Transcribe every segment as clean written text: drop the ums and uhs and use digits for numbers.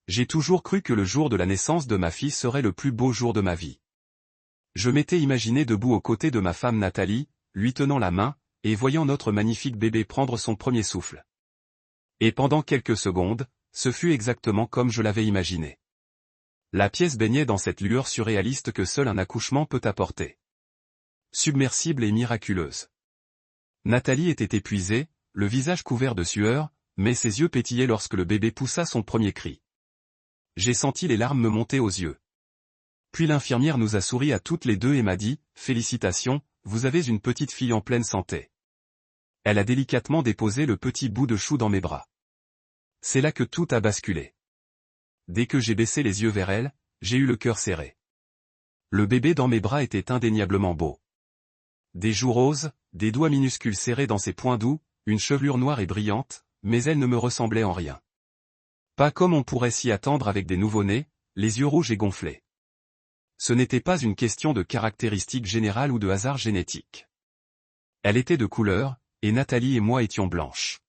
J'ai toujours cru que le jour de la naissance de ma fille serait le plus beau jour de ma vie. Je m'étais imaginé debout aux côtés de ma femme Nathalie, lui tenant la main, et voyant notre magnifique bébé prendre son premier souffle. Et pendant quelques secondes, ce fut exactement comme je l'avais imaginé. La pièce baignait dans cette lueur surréaliste que seul un accouchement peut apporter. Submersible et miraculeuse. Nathalie était épuisée, le visage couvert de sueur, mais ses yeux pétillaient lorsque le bébé poussa son premier cri. J'ai senti les larmes me monter aux yeux. Puis l'infirmière nous a souri à toutes les deux et m'a dit « Félicitations, vous avez une petite fille en pleine santé. » Elle a délicatement déposé le petit bout de chou dans mes bras. C'est là que tout a basculé. Dès que j'ai baissé les yeux vers elle, j'ai eu le cœur serré. Le bébé dans mes bras était indéniablement beau. Des joues roses, des doigts minuscules serrés dans ses poings doux, une chevelure noire et brillante, mais elle ne me ressemblait en rien. Pas comme on pourrait s'y attendre avec des nouveau-nés, les yeux rouges et gonflés. Ce n'était pas une question de caractéristiques générales ou de hasard génétique. Elle était de couleur, et Nathalie et moi étions blanches.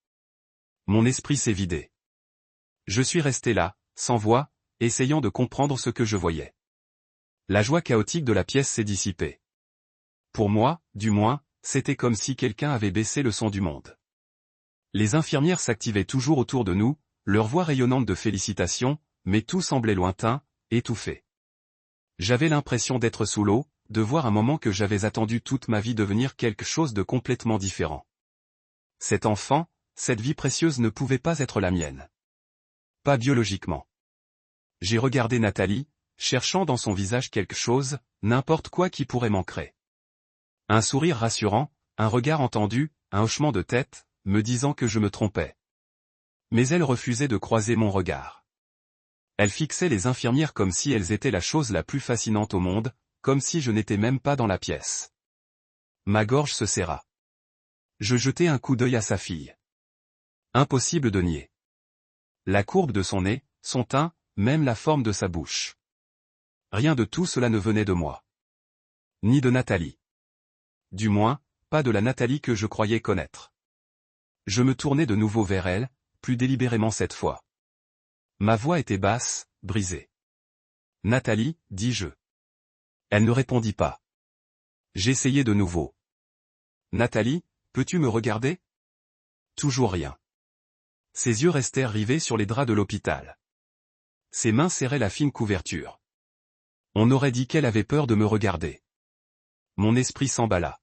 Mon esprit s'est vidé. Je suis resté là, sans voix, essayant de comprendre ce que je voyais. La joie chaotique de la pièce s'est dissipée. Pour moi, du moins, c'était comme si quelqu'un avait baissé le son du monde. Les infirmières s'activaient toujours autour de nous, leur voix rayonnante de félicitations, mais tout semblait lointain, étouffé. J'avais l'impression d'être sous l'eau, de voir un moment que j'avais attendu toute ma vie devenir quelque chose de complètement différent. Cet enfant, cette vie précieuse ne pouvait pas être la mienne. Pas biologiquement. J'ai regardé Nathalie, cherchant dans son visage quelque chose, n'importe quoi qui pourrait m'ancrer. Un sourire rassurant, un regard entendu, un hochement de tête, me disant que je me trompais. Mais elle refusait de croiser mon regard. Elle fixait les infirmières comme si elles étaient la chose la plus fascinante au monde, comme si je n'étais même pas dans la pièce. Ma gorge se serra. Je jetai un coup d'œil à sa fille. Impossible de nier. La courbe de son nez, son teint, même la forme de sa bouche. Rien de tout cela ne venait de moi. Ni de Nathalie. Du moins, pas de la Nathalie que je croyais connaître. Je me tournai de nouveau vers elle, plus délibérément cette fois. Ma voix était basse, brisée. « Nathalie, dis-je. » Elle ne répondit pas. J'essayai de nouveau. « Nathalie, peux-tu me regarder ?» Toujours rien. Ses yeux restèrent rivés sur les draps de l'hôpital. Ses mains serraient la fine couverture. On aurait dit qu'elle avait peur de me regarder. Mon esprit s'emballa.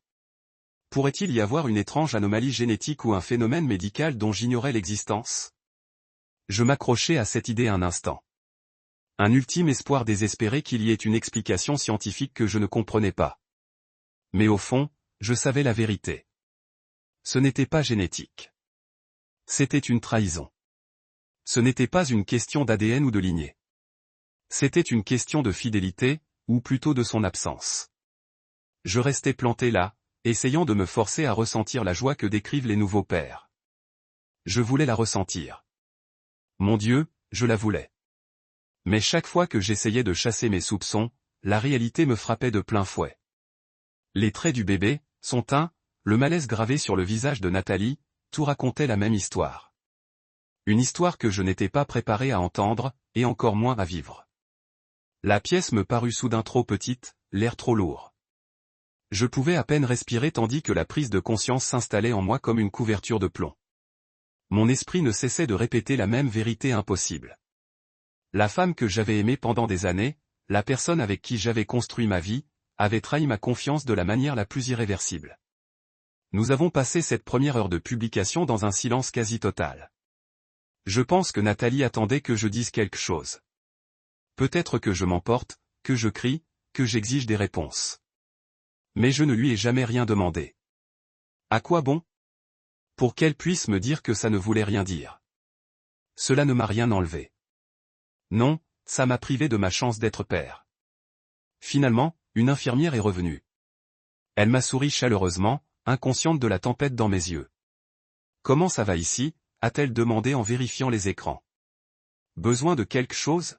Pourrait-il y avoir une étrange anomalie génétique ou un phénomène médical dont j'ignorais l'existence ? Je m'accrochai à cette idée un instant. Un ultime espoir désespéré qu'il y ait une explication scientifique que je ne comprenais pas. Mais au fond, je savais la vérité. Ce n'était pas génétique. C'était une trahison. Ce n'était pas une question d'ADN ou de lignée. C'était une question de fidélité, ou plutôt de son absence. Je restais planté là, essayant de me forcer à ressentir la joie que décrivent les nouveaux pères. Je voulais la ressentir. Mon Dieu, je la voulais. Mais chaque fois que j'essayais de chasser mes soupçons, la réalité me frappait de plein fouet. Les traits du bébé, son teint, le malaise gravé sur le visage de Nathalie, tout racontait la même histoire. Une histoire que je n'étais pas préparé à entendre, et encore moins à vivre. La pièce me parut soudain trop petite, l'air trop lourd. Je pouvais à peine respirer tandis que la prise de conscience s'installait en moi comme une couverture de plomb. Mon esprit ne cessait de répéter la même vérité impossible. La femme que j'avais aimée pendant des années, la personne avec qui j'avais construit ma vie, avait trahi ma confiance de la manière la plus irréversible. Nous avons passé cette première heure de publication dans un silence quasi total. Je pense que Nathalie attendait que je dise quelque chose. Peut-être que je m'emporte, que je crie, que j'exige des réponses. Mais je ne lui ai jamais rien demandé. À quoi bon ? Pour qu'elle puisse me dire que ça ne voulait rien dire. Cela ne m'a rien enlevé. Non, ça m'a privé de ma chance d'être père. Finalement, une infirmière est revenue. Elle m'a souri chaleureusement, inconsciente de la tempête dans mes yeux. « Comment ça va ici ?» a-t-elle demandé en vérifiant les écrans. « Besoin de quelque chose ?»«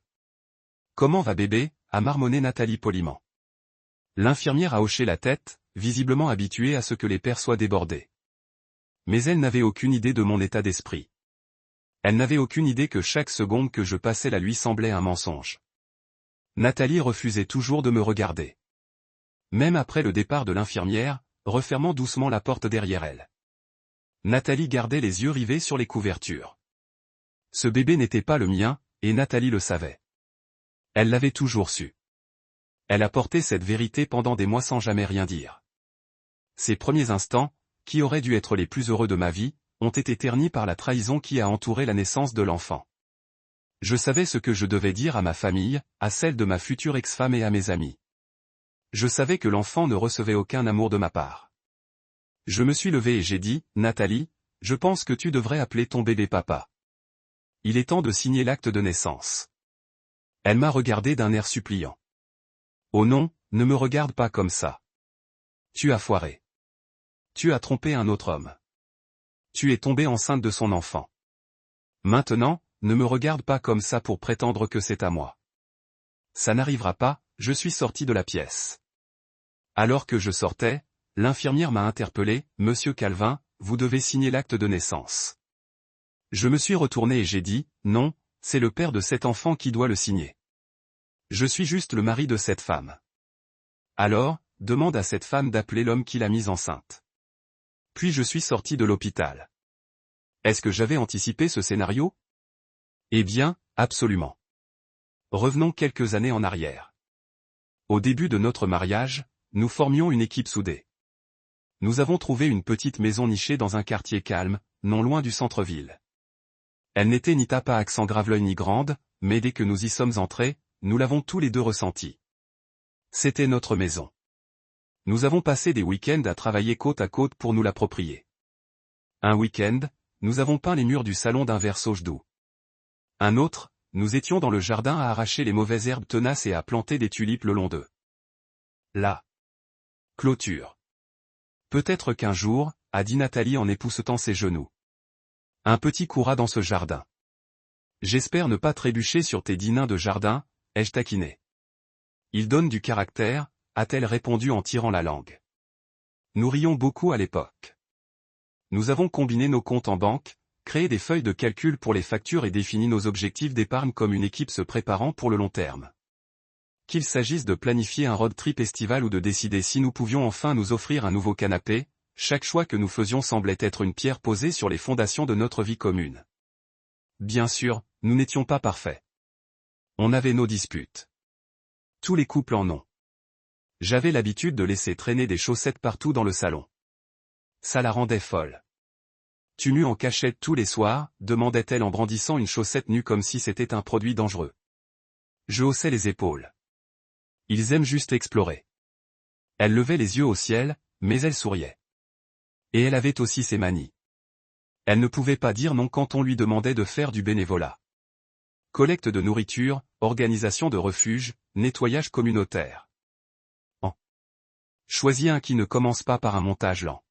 Comment va bébé ?» a marmonné Nathalie poliment. L'infirmière a hoché la tête, visiblement habituée à ce que les pères soient débordés. Mais elle n'avait aucune idée de mon état d'esprit. Elle n'avait aucune idée que chaque seconde que je passais là lui semblait un mensonge. Nathalie refusait toujours de me regarder. Même après le départ de l'infirmière, refermant doucement la porte derrière elle. Nathalie gardait les yeux rivés sur les couvertures. Ce bébé n'était pas le mien, et Nathalie le savait. Elle l'avait toujours su. Elle a porté cette vérité pendant des mois sans jamais rien dire. Ces premiers instants, qui auraient dû être les plus heureux de ma vie, ont été ternis par la trahison qui a entouré la naissance de l'enfant. Je savais ce que je devais dire à ma famille, à celle de ma future ex-femme et à mes amis. Je savais que l'enfant ne recevait aucun amour de ma part. Je me suis levé et j'ai dit, Nathalie, je pense que tu devrais appeler ton bébé papa. Il est temps de signer l'acte de naissance. Elle m'a regardé d'un air suppliant. Oh non, ne me regarde pas comme ça. Tu as foiré. Tu as trompé un autre homme. Tu es tombée enceinte de son enfant. Maintenant, ne me regarde pas comme ça pour prétendre que c'est à moi. Ça n'arrivera pas, je suis sorti de la pièce. Alors que je sortais, l'infirmière m'a interpellé, Monsieur Calvin, vous devez signer l'acte de naissance. Je me suis retourné et j'ai dit, non, c'est le père de cet enfant qui doit le signer. Je suis juste le mari de cette femme. Alors, demande à cette femme d'appeler l'homme qui l'a mise enceinte. Puis je suis sorti de l'hôpital. Est-ce que j'avais anticipé ce scénario? Eh bien, absolument. Revenons quelques années en arrière. Au début de notre mariage, nous formions une équipe soudée. Nous avons trouvé une petite maison nichée dans un quartier calme, non loin du centre-ville. Elle n'était ni tape à accent Graveleuil ni grande, mais dès que nous y sommes entrés, nous l'avons tous les deux ressenti. C'était notre maison. Nous avons passé des week-ends à travailler côte à côte pour nous l'approprier. Un week-end, nous avons peint les murs du salon d'un vert sauge doux. Un autre, nous étions dans le jardin à arracher les mauvaises herbes tenaces et à planter des tulipes le long d'eux. La clôture. Peut-être qu'un jour, a dit Nathalie en époussetant ses genoux. Un petit courra dans ce jardin. J'espère ne pas trébucher sur tes 10 nains de jardin, ai-je taquiné. Il donne du caractère, a-t-elle répondu en tirant la langue. Nous rions beaucoup à l'époque. Nous avons combiné nos comptes en banque, créé des feuilles de calcul pour les factures et défini nos objectifs d'épargne comme une équipe se préparant pour le long terme. Qu'il s'agisse de planifier un road trip estival ou de décider si nous pouvions enfin nous offrir un nouveau canapé, chaque choix que nous faisions semblait être une pierre posée sur les fondations de notre vie commune. Bien sûr, nous n'étions pas parfaits. On avait nos disputes. Tous les couples en ont. J'avais l'habitude de laisser traîner des chaussettes partout dans le salon. Ça la rendait folle. Tu nues en cachette tous les soirs, demandait-elle en brandissant une chaussette nue comme si c'était un produit dangereux. Je haussais les épaules. Ils aiment juste explorer. Elle levait les yeux au ciel, mais elle souriait. Et elle avait aussi ses manies. Elle ne pouvait pas dire non quand on lui demandait de faire du bénévolat. Collecte de nourriture, organisation de refuge, nettoyage communautaire. Choisis un qui ne commence pas par un montage lent.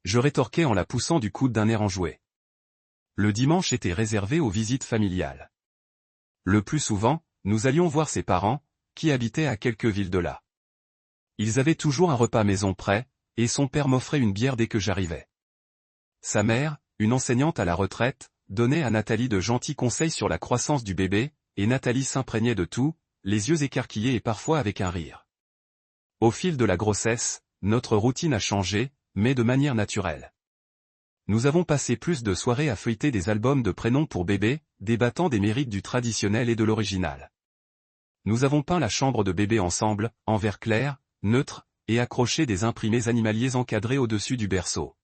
Je rétorquais en la poussant du coude d'un air enjoué. Le dimanche était réservé aux visites familiales. Le plus souvent, nous allions voir ses parents, qui habitaient à quelques villes de là. Ils avaient toujours un repas maison prêt, et son père m'offrait une bière dès que j'arrivais. Sa mère, une enseignante à la retraite, donnait à Nathalie de gentils conseils sur la croissance du bébé, et Nathalie s'imprégnait de tout, les yeux écarquillés et parfois avec un rire. Au fil de la grossesse, notre routine a changé, mais de manière naturelle. Nous avons passé plus de soirées à feuilleter des albums de prénoms pour bébé, débattant des mérites du traditionnel et de l'original. Nous avons peint la chambre de bébé ensemble, en vert clair, neutre, et accroché des imprimés animaliers encadrés au-dessus du berceau.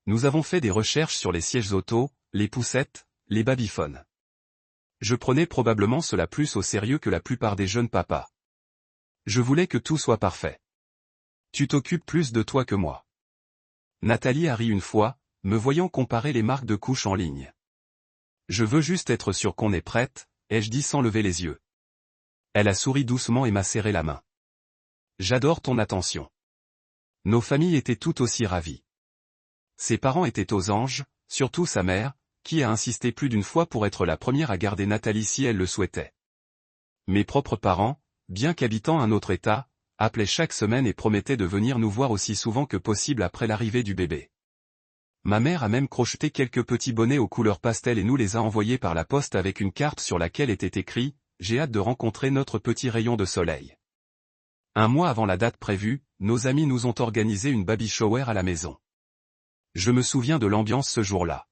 Nous avons fait des recherches sur les sièges auto, les poussettes, les babyphones. Je prenais probablement cela plus au sérieux que la plupart des jeunes papas. Je voulais que tout soit parfait. Tu t'occupes plus de toi que moi. Nathalie a ri une fois, me voyant comparer les marques de couches en ligne. Je veux juste être sûr qu'on est prête, ai-je dit sans lever les yeux. Elle a souri doucement et m'a serré la main. J'adore ton attention. Nos familles étaient tout aussi ravies. Ses parents étaient aux anges, surtout sa mère, qui a insisté plus d'une fois pour être la première à garder Nathalie si elle le souhaitait. Mes propres parents, bien qu'habitant un autre état, appelaient chaque semaine et promettaient de venir nous voir aussi souvent que possible après l'arrivée du bébé. Ma mère a même crocheté quelques petits bonnets aux couleurs pastel et nous les a envoyés par la poste avec une carte sur laquelle était écrit « J'ai hâte de rencontrer notre petit rayon de soleil ». Un mois avant la date prévue, nos amis nous ont organisé une baby shower à la maison. Je me souviens de l'ambiance ce jour-là.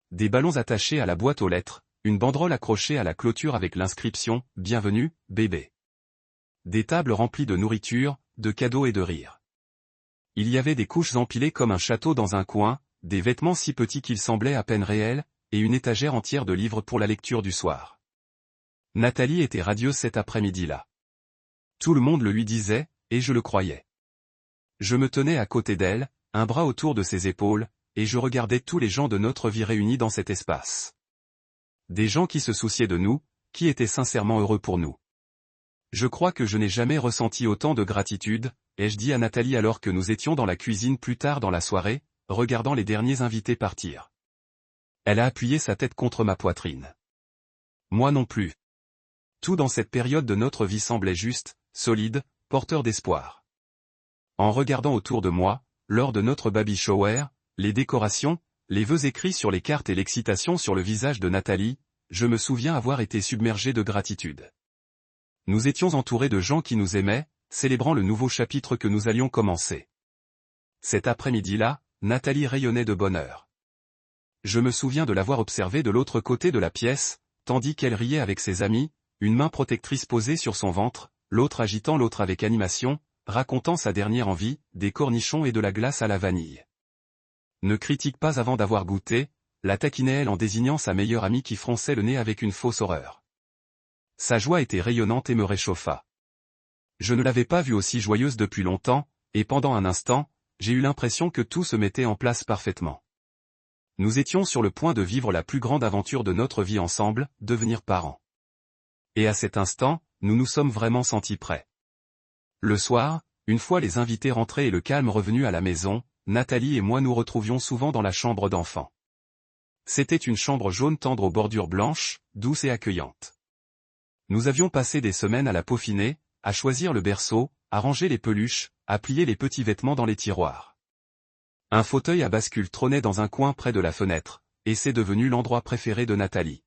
Des ballons attachés à la boîte aux lettres, une banderole accrochée à la clôture avec l'inscription « Bienvenue, bébé ». Des tables remplies de nourriture, de cadeaux et de rires. Il y avait des couches empilées comme un château dans un coin, des vêtements si petits qu'ils semblaient à peine réels, et une étagère entière de livres pour la lecture du soir. Nathalie était radieuse cet après-midi-là. Tout le monde le lui disait, et je le croyais. Je me tenais à côté d'elle, un bras autour de ses épaules, et je regardais tous les gens de notre vie réunis dans cet espace. Des gens qui se souciaient de nous, qui étaient sincèrement heureux pour nous. Je crois que je n'ai jamais ressenti autant de gratitude, ai-je dit à Nathalie alors que nous étions dans la cuisine plus tard dans la soirée, regardant les derniers invités partir. Elle a appuyé sa tête contre ma poitrine. Moi non plus. Tout dans cette période de notre vie semblait juste, solide, porteur d'espoir. En regardant autour de moi, lors de notre baby shower, les décorations, les vœux écrits sur les cartes et l'excitation sur le visage de Nathalie, je me souviens avoir été submergé de gratitude. Nous étions entourés de gens qui nous aimaient, célébrant le nouveau chapitre que nous allions commencer. Cet après-midi-là, Nathalie rayonnait de bonheur. Je me souviens de l'avoir observée de l'autre côté de la pièce, tandis qu'elle riait avec ses amis, une main protectrice posée sur son ventre, l'autre agitant l'autre avec animation, racontant sa dernière envie, des cornichons et de la glace à la vanille. Ne critique pas avant d'avoir goûté, la taquinait-elle en désignant sa meilleure amie qui fronçait le nez avec une fausse horreur. Sa joie était rayonnante et me réchauffa. Je ne l'avais pas vue aussi joyeuse depuis longtemps, et pendant un instant, j'ai eu l'impression que tout se mettait en place parfaitement. Nous étions sur le point de vivre la plus grande aventure de notre vie ensemble, devenir parents. Et à cet instant, nous nous sommes vraiment sentis prêts. Le soir, une fois les invités rentrés et le calme revenu à la maison, Nathalie et moi nous retrouvions souvent dans la chambre d'enfant. C'était une chambre jaune tendre aux bordures blanches, douce et accueillante. Nous avions passé des semaines à la peaufiner, à choisir le berceau, à ranger les peluches, à plier les petits vêtements dans les tiroirs. Un fauteuil à bascule trônait dans un coin près de la fenêtre, et c'est devenu l'endroit préféré de Nathalie.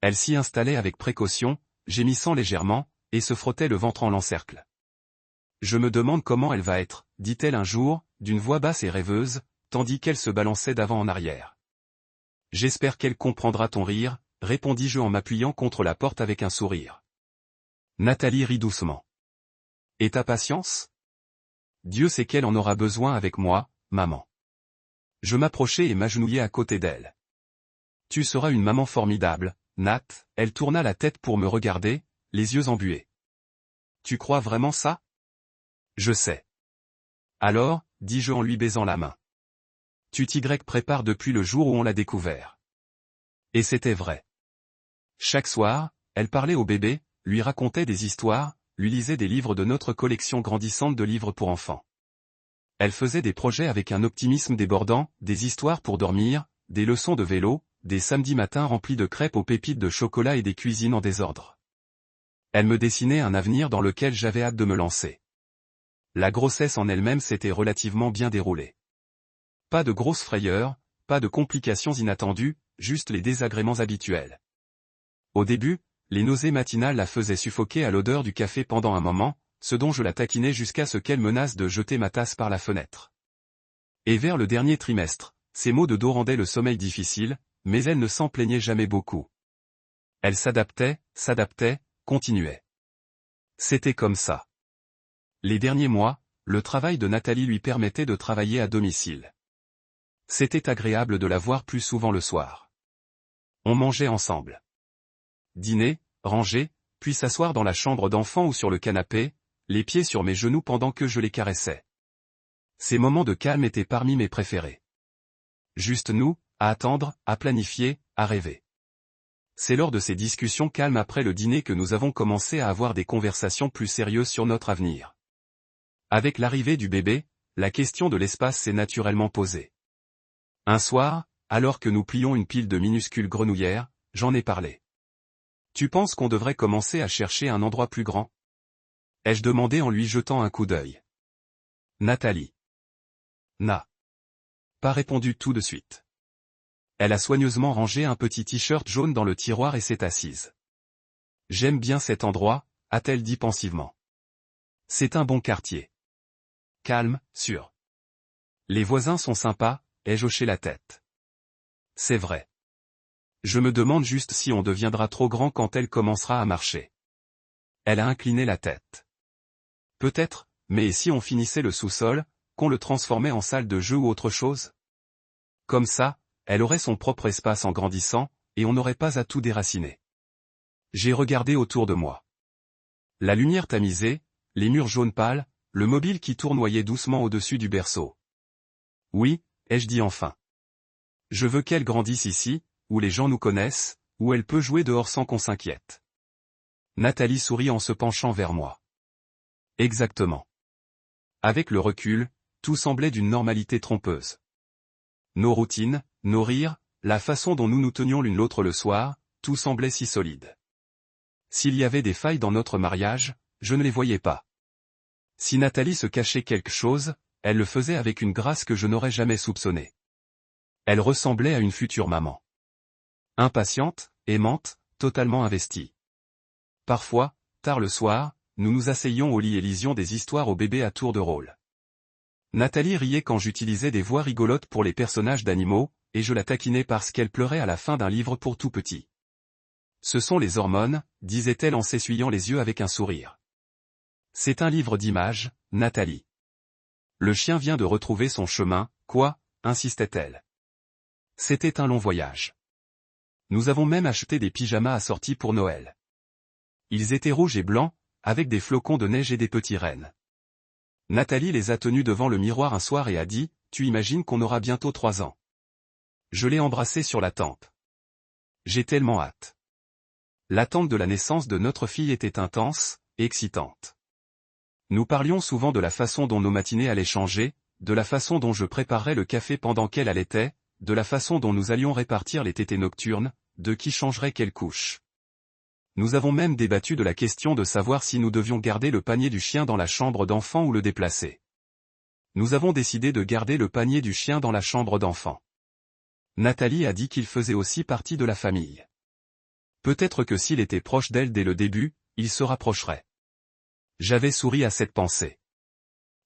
Elle s'y installait avec précaution, gémissant légèrement, et se frottait le ventre en l'encercle. « Je me demande comment elle va être, » dit-elle un jour, d'une voix basse et rêveuse, tandis qu'elle se balançait d'avant en arrière. « J'espère qu'elle comprendra ton rire, » répondis-je en m'appuyant contre la porte avec un sourire. Nathalie rit doucement. « Et ta patience ? Dieu sait qu'elle en aura besoin avec moi, maman. » Je m'approchai et m'agenouillai à côté d'elle. « Tu seras une maman formidable, Nat. » Elle tourna la tête pour me regarder, les yeux embués. « Tu crois vraiment ça ? » « Je sais. »« Alors, » dis-je en lui baisant la main. « Tu t'y prépares depuis le jour où on l'a découvert. » Et c'était vrai. Chaque soir, elle parlait au bébé, lui racontait des histoires, lui lisait des livres de notre collection grandissante de livres pour enfants. Elle faisait des projets avec un optimisme débordant, des histoires pour dormir, des leçons de vélo, des samedis matins remplis de crêpes aux pépites de chocolat et des cuisines en désordre. Elle me dessinait un avenir dans lequel j'avais hâte de me lancer. La grossesse en elle-même s'était relativement bien déroulée. Pas de grosses frayeurs, pas de complications inattendues, juste les désagréments habituels. Au début, les nausées matinales la faisaient suffoquer à l'odeur du café pendant un moment, ce dont je la taquinais jusqu'à ce qu'elle menace de jeter ma tasse par la fenêtre. Et vers le dernier trimestre, ces maux de dos rendaient le sommeil difficile, mais elle ne s'en plaignait jamais beaucoup. Elle s'adaptait, continuait. C'était comme ça. Les derniers mois, le travail de Nathalie lui permettait de travailler à domicile. C'était agréable de la voir plus souvent le soir. On mangeait ensemble. Dîner, ranger, puis s'asseoir dans la chambre d'enfant ou sur le canapé, les pieds sur mes genoux pendant que je les caressais. Ces moments de calme étaient parmi mes préférés. Juste nous, à attendre, à planifier, à rêver. C'est lors de ces discussions calmes après le dîner que nous avons commencé à avoir des conversations plus sérieuses sur notre avenir. Avec l'arrivée du bébé, la question de l'espace s'est naturellement posée. Un soir, alors que nous plions une pile de minuscules grenouillères, j'en ai parlé. « Tu penses qu'on devrait commencer à chercher un endroit plus grand ?» ai-je demandé en lui jetant un coup d'œil. Nathalie. pas répondu tout de suite. Elle a soigneusement rangé un petit t-shirt jaune dans le tiroir et s'est assise. J'aime bien cet endroit, a-t-elle dit pensivement. C'est un bon quartier. Calme, sûr. Les voisins sont sympas, ai-je hoché la tête. C'est vrai. Je me demande juste si on deviendra trop grand quand elle commencera à marcher. Elle a incliné la tête. Peut-être, mais et si on finissait le sous-sol, qu'on le transformait en salle de jeu ou autre chose? Comme ça, elle aurait son propre espace en grandissant, et on n'aurait pas à tout déraciner. J'ai regardé autour de moi. La lumière tamisée, les murs jaunes pâles, le mobile qui tournoyait doucement au-dessus du berceau. Oui, ai-je dit enfin. Je veux qu'elle grandisse ici, où les gens nous connaissent, où elle peut jouer dehors sans qu'on s'inquiète. Nathalie sourit en se penchant vers moi. Exactement. Avec le recul, tout semblait d'une normalité trompeuse. Nos routines, nos rires, la façon dont nous nous tenions l'une l'autre le soir, tout semblait si solide. S'il y avait des failles dans notre mariage, je ne les voyais pas. Si Nathalie se cachait quelque chose, elle le faisait avec une grâce que je n'aurais jamais soupçonnée. Elle ressemblait à une future maman. Impatiente, aimante, totalement investie. Parfois, tard le soir, nous nous asseyions au lit et lisions des histoires au bébé à tour de rôle. Nathalie riait quand j'utilisais des voix rigolotes pour les personnages d'animaux, et je la taquinais parce qu'elle pleurait à la fin d'un livre pour tout petit. Ce sont les hormones, disait-elle en s'essuyant les yeux avec un sourire. C'est un livre d'images, Nathalie. Le chien vient de retrouver son chemin, quoi, insistait-elle. C'était un long voyage. Nous avons même acheté des pyjamas assortis pour Noël. Ils étaient rouges et blancs, avec des flocons de neige et des petits rennes. Nathalie les a tenus devant le miroir un soir et a dit, « Tu imagines qu'on aura bientôt 3 ans. » Je l'ai embrassée sur la tempe. J'ai tellement hâte. L'attente de la naissance de notre fille était intense, et excitante. Nous parlions souvent de la façon dont nos matinées allaient changer, de la façon dont je préparerais le café pendant qu'elle allaitait, de la façon dont nous allions répartir les tétées nocturnes, de qui changerait quelle couche. Nous avons même débattu de la question de savoir si nous devions garder le panier du chien dans la chambre d'enfant ou le déplacer. Nous avons décidé de garder le panier du chien dans la chambre d'enfant. Nathalie a dit qu'il faisait aussi partie de la famille. Peut-être que s'il était proche d'elle dès le début, il se rapprocherait. J'avais souri à cette pensée.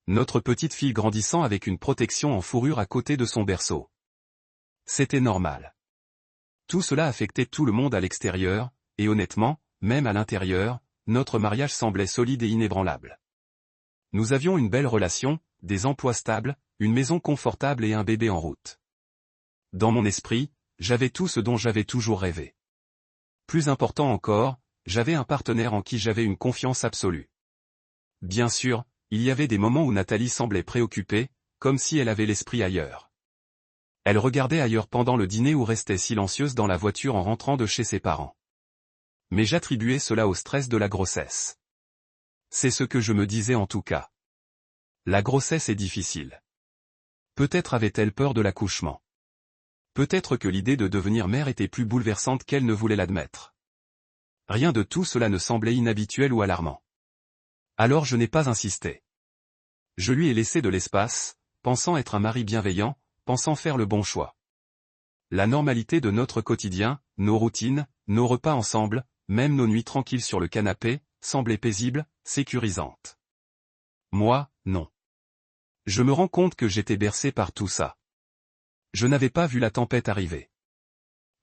Notre petite fille grandissant avec une protection en fourrure à côté de son berceau. C'était normal. Tout cela affectait tout le monde à l'extérieur, et honnêtement, même à l'intérieur, notre mariage semblait solide et inébranlable. Nous avions une belle relation, des emplois stables, une maison confortable et un bébé en route. Dans mon esprit, j'avais tout ce dont j'avais toujours rêvé. Plus important encore, j'avais un partenaire en qui j'avais une confiance absolue. Bien sûr, il y avait des moments où Nathalie semblait préoccupée, comme si elle avait l'esprit ailleurs. Elle regardait ailleurs pendant le dîner ou restait silencieuse dans la voiture en rentrant de chez ses parents. Mais j'attribuais cela au stress de la grossesse. C'est ce que je me disais en tout cas. La grossesse est difficile. Peut-être avait-elle peur de l'accouchement. Peut-être que l'idée de devenir mère était plus bouleversante qu'elle ne voulait l'admettre. Rien de tout cela ne semblait inhabituel ou alarmant. Alors je n'ai pas insisté. Je lui ai laissé de l'espace, pensant être un mari bienveillant, pensant faire le bon choix. La normalité de notre quotidien, nos routines, nos repas ensemble, même nos nuits tranquilles sur le canapé, semblaient paisibles, sécurisantes. Moi, non. Je me rends compte que j'étais bercé par tout ça. Je n'avais pas vu la tempête arriver.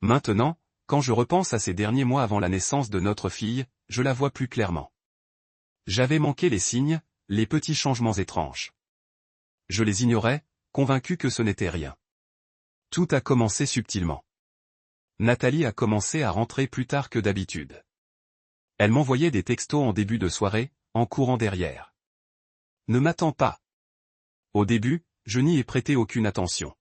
Maintenant, quand je repense à ces derniers mois avant la naissance de notre fille, je la vois plus clairement. J'avais manqué les signes, les petits changements étranges. Je les ignorais, convaincu que ce n'était rien. Tout a commencé subtilement. Nathalie a commencé à rentrer plus tard que d'habitude. Elle m'envoyait des textos en début de soirée, en courant derrière. Ne m'attends pas. Au début, je n'y ai prêté aucune attention.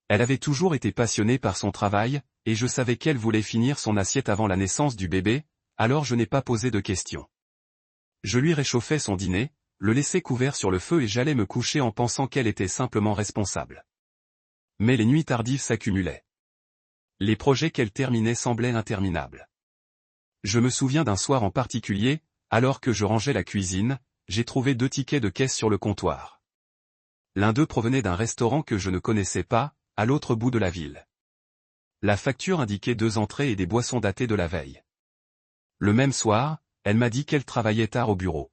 Elle avait toujours été passionnée par son travail, et je savais qu'elle voulait finir son assiette avant la naissance du bébé, alors je n'ai pas posé de questions. Je lui réchauffais son dîner, le laissais couvert sur le feu et j'allais me coucher en pensant qu'elle était simplement responsable. Mais les nuits tardives s'accumulaient. Les projets qu'elle terminait semblaient interminables. Je me souviens d'un soir en particulier, alors que je rangeais la cuisine, j'ai trouvé 2 tickets de caisse sur le comptoir. L'un d'eux provenait d'un restaurant que je ne connaissais pas, à l'autre bout de la ville. La facture indiquait 2 entrées et des boissons datées de la veille. Le même soir, elle m'a dit qu'elle travaillait tard au bureau.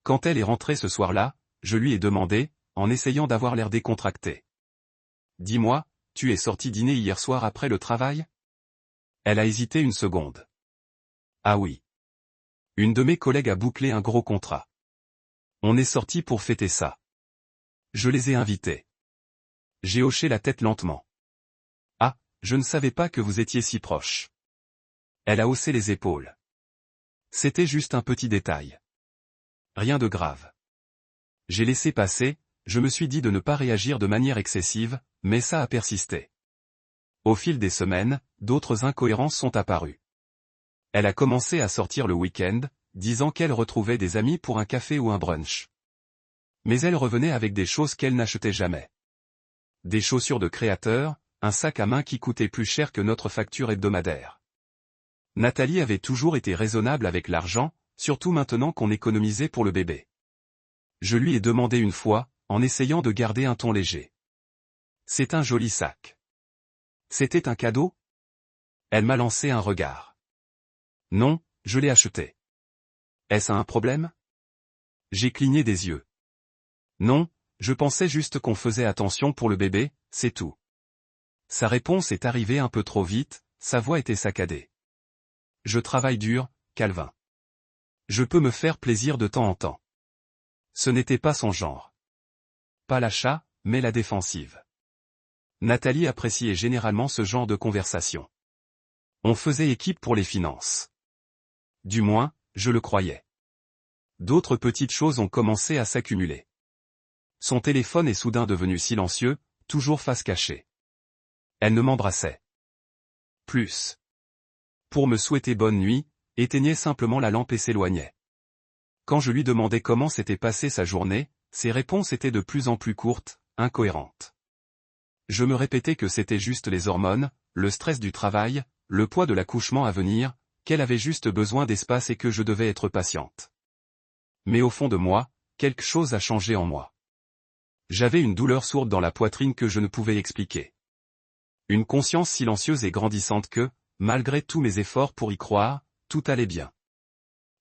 Quand elle est rentrée ce soir-là, je lui ai demandé, en essayant d'avoir l'air décontracté. « Dis-moi, tu es sorti dîner hier soir après le travail ?» Elle a hésité une seconde. « Ah oui. Une de mes collègues a bouclé un gros contrat. On est sorti pour fêter ça. Je les ai invités. » J'ai hoché la tête lentement. « Ah, je ne savais pas que vous étiez si proches. » Elle a haussé les épaules. « C'était juste un petit détail. Rien de grave. » J'ai laissé passer, je me suis dit de ne pas réagir de manière excessive, mais ça a persisté. Au fil des semaines, d'autres incohérences sont apparues. Elle a commencé à sortir le week-end, disant qu'elle retrouvait des amis pour un café ou un brunch. Mais elle revenait avec des choses qu'elle n'achetait jamais. Des chaussures de créateur, un sac à main qui coûtait plus cher que notre facture hebdomadaire. Nathalie avait toujours été raisonnable avec l'argent, surtout maintenant qu'on économisait pour le bébé. Je lui ai demandé une fois, en essayant de garder un ton léger. « C'est un joli sac. C'était un cadeau ?» Elle m'a lancé un regard. « Non, je l'ai acheté. » « Est-ce un problème ?» J'ai cligné des yeux. « Non, je pensais juste qu'on faisait attention pour le bébé, c'est tout. » Sa réponse est arrivée un peu trop vite, sa voix était saccadée. « Je travaille dur, Calvin. Je peux me faire plaisir de temps en temps. » Ce n'était pas son genre. Pas l'achat, mais la défensive. Nathalie appréciait généralement ce genre de conversation. On faisait équipe pour les finances. Du moins, je le croyais. D'autres petites choses ont commencé à s'accumuler. Son téléphone est soudain devenu silencieux, toujours face cachée. Elle ne m'embrassait plus. Pour me souhaiter bonne nuit, éteignait simplement la lampe et s'éloignait. Quand je lui demandais comment s'était passée sa journée, ses réponses étaient de plus en plus courtes, incohérentes. Je me répétais que c'était juste les hormones, le stress du travail, le poids de l'accouchement à venir, qu'elle avait juste besoin d'espace et que je devais être patiente. Mais au fond de moi, quelque chose a changé en moi. J'avais une douleur sourde dans la poitrine que je ne pouvais expliquer. Une conscience silencieuse et grandissante que, malgré tous mes efforts pour y croire, tout allait bien.